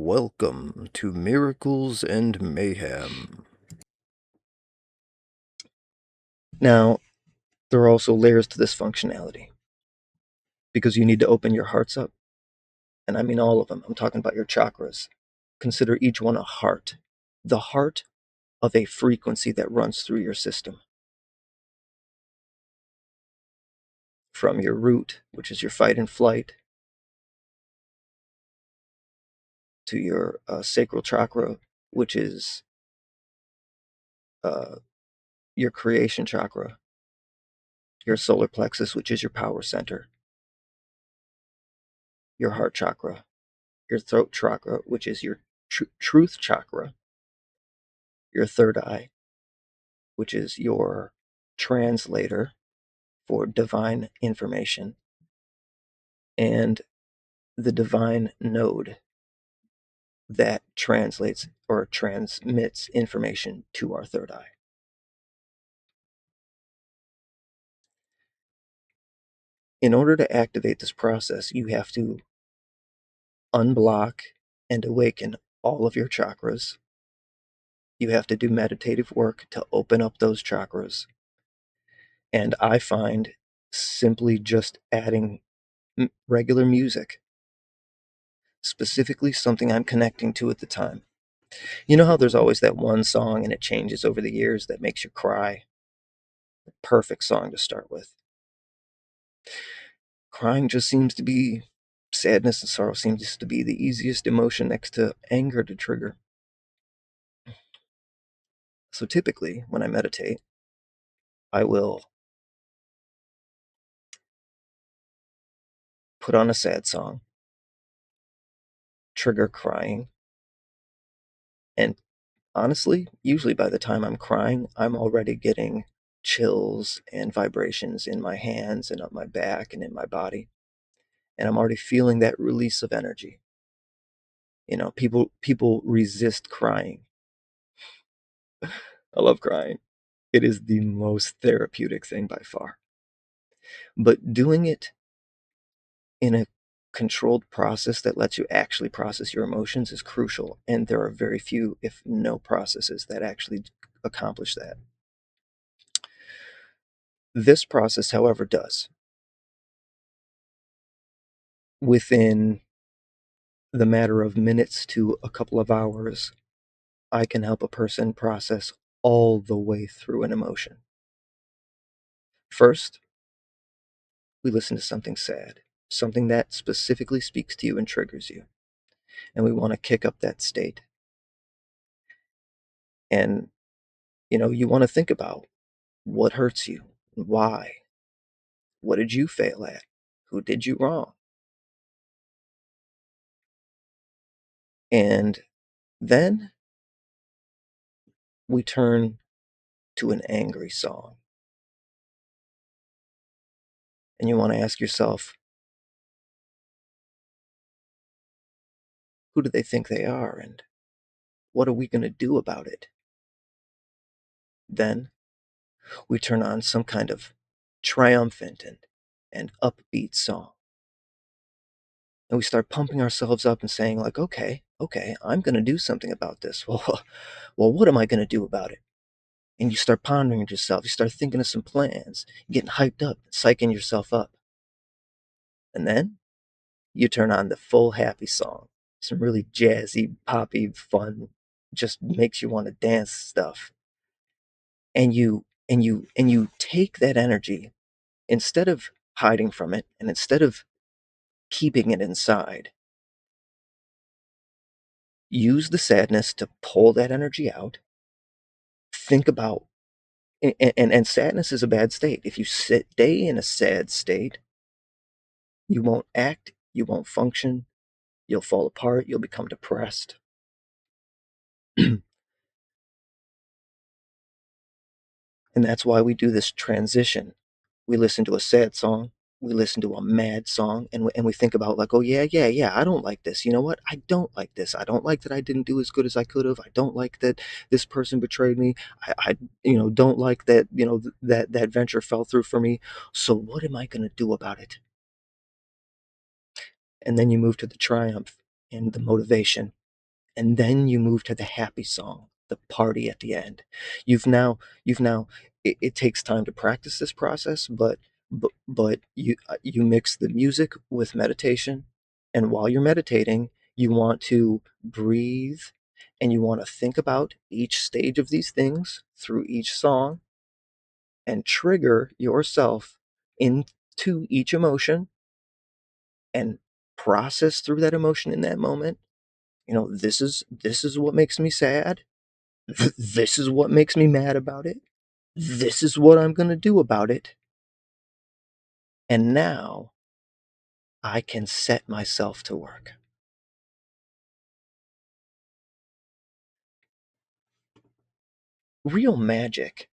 Welcome to Miracles and Mayhem. Now, there are also layers to this functionality because you need to open your hearts up. And I mean all of them. I'm talking about your chakras. Consider each one a heart, the heart of a frequency that runs through your system. From your root, which is your fight and flight, to your sacral chakra, which is your creation chakra, your solar plexus, which is your power center, your heart chakra, your throat chakra, which is your truth chakra, your third eye, which is your translator for divine information, and the divine node that translates or transmits information to our third eye. In order to activate this process, you have to unblock and awaken all of your chakras. You have to do meditative work to open up those chakras. And I find simply just adding regular music, specifically something I'm connecting to at the time. You know how there's always that one song and it changes over the years that makes you cry? The perfect song to start with. Crying just seems to be, sadness and sorrow seems to be the easiest emotion next to anger to trigger. So typically, when I meditate, I will put on a sad song, trigger crying, and honestly, usually by the time I'm crying, I'm already getting chills and vibrations in my hands and up my back and in my body. And I'm already feeling that release of energy. You know, people resist crying. I love crying. It is the most therapeutic thing by far. But doing it in a controlled process that lets you actually process your emotions is crucial. And there are very few, if no, processes that actually accomplish that. This process, however, does. Within the matter of minutes to a couple of hours, I can help a person process all the way through an emotion. First, we listen to something sad, something that specifically speaks to you and triggers you. And we want to kick up that state. And, you want to think about what hurts you, why, what did you fail at, who did you wrong? And then we turn to an angry song. And you want to ask yourself, who do they think they are? And what are we going to do about it? Then we turn on some kind of triumphant and upbeat song. And we start pumping ourselves up and saying, like, okay, I'm going to do something about this. Well, what am I going to do about it? And you start pondering it yourself. You start thinking of some plans, getting hyped up, psyching yourself up. And then you turn on the full happy song, some really jazzy, poppy, fun, just makes you want to dance stuff. And you take that energy, instead of hiding from it and instead of keeping it inside, use the sadness to pull that energy out. Think about, and sadness is a bad state. If you stay in a sad state, you won't act, you won't function, you'll fall apart, you'll become depressed. And that's why we do this transition. We listen to a sad song, we listen to a mad song, and we think about, like, oh yeah, I don't like this. You know what? I don't like this. I don't like that I didn't do as good as I could have. I don't like that this person betrayed me. I don't like that, that venture fell through for me. So what am I going to do about it? And then you move to the triumph and the motivation. and then you move to the happy song, the party at the end. You've now it takes time to practice this process, but you mix the music with meditation, and while you're meditating, you want to breathe and you want to think about each stage of these things through each song and trigger yourself into each emotion and process through that emotion in that moment. This is what makes me sad. This is what makes me mad about it. This is what I'm going to do about it. And now I can set myself to work. Real magic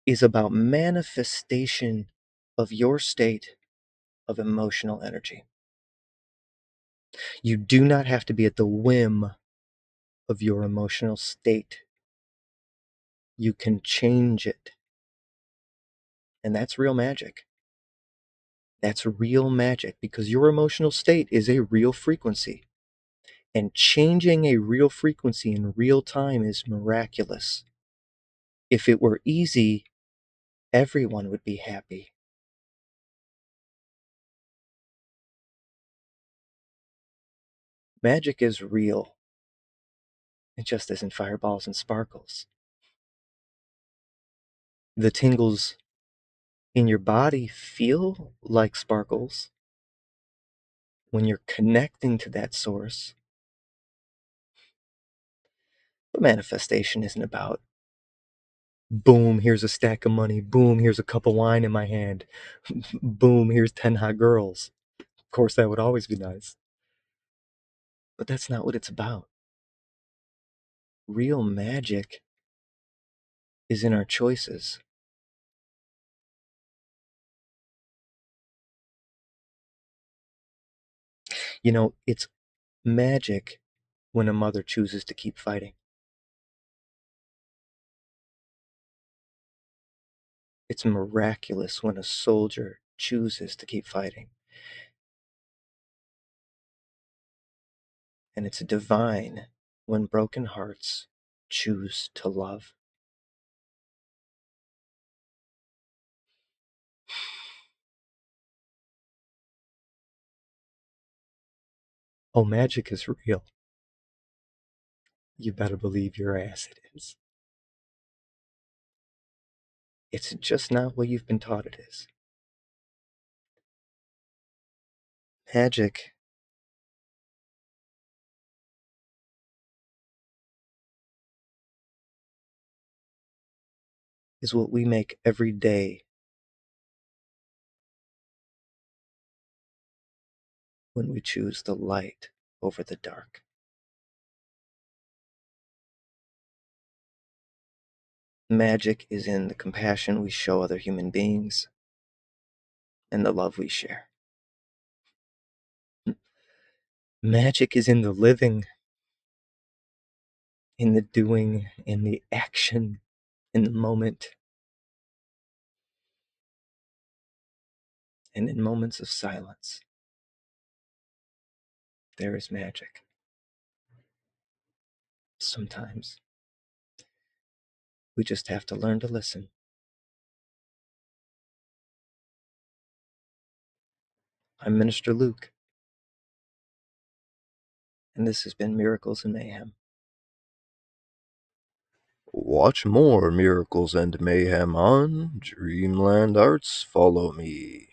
is about manifestation of your state of emotional energy. You do not have to be at the whim of your emotional state. You can change it. And that's real magic. That's real magic because your emotional state is a real frequency. And changing a real frequency in real time is miraculous. If it were easy, everyone would be happy. Magic is real. It just isn't fireballs and sparkles. The tingles in your body feel like sparkles when you're connecting to that source. But manifestation isn't about, boom, here's a stack of money. Boom, here's a cup of wine in my hand. Boom, here's 10 hot girls. Of course, that would always be nice. But that's not what it's about. Real magic is in our choices. It's magic when a mother chooses to keep fighting. It's miraculous when a soldier chooses to keep fighting. And it's divine when broken hearts choose to love. Oh, magic is real. You better believe your ass it is. It's just not what you've been taught it is. Magic is what we make every day when we choose the light over the dark. Magic is in the compassion we show other human beings and the love we share. Magic is in the living, in the doing, in the action, in the moment, and in moments of silence. There is magic. Sometimes we just have to learn to listen. I'm Minister Luke, and this has been Miracles and Mayhem. Watch more Miracles and Mayhem on Dreamland Arts. Follow me.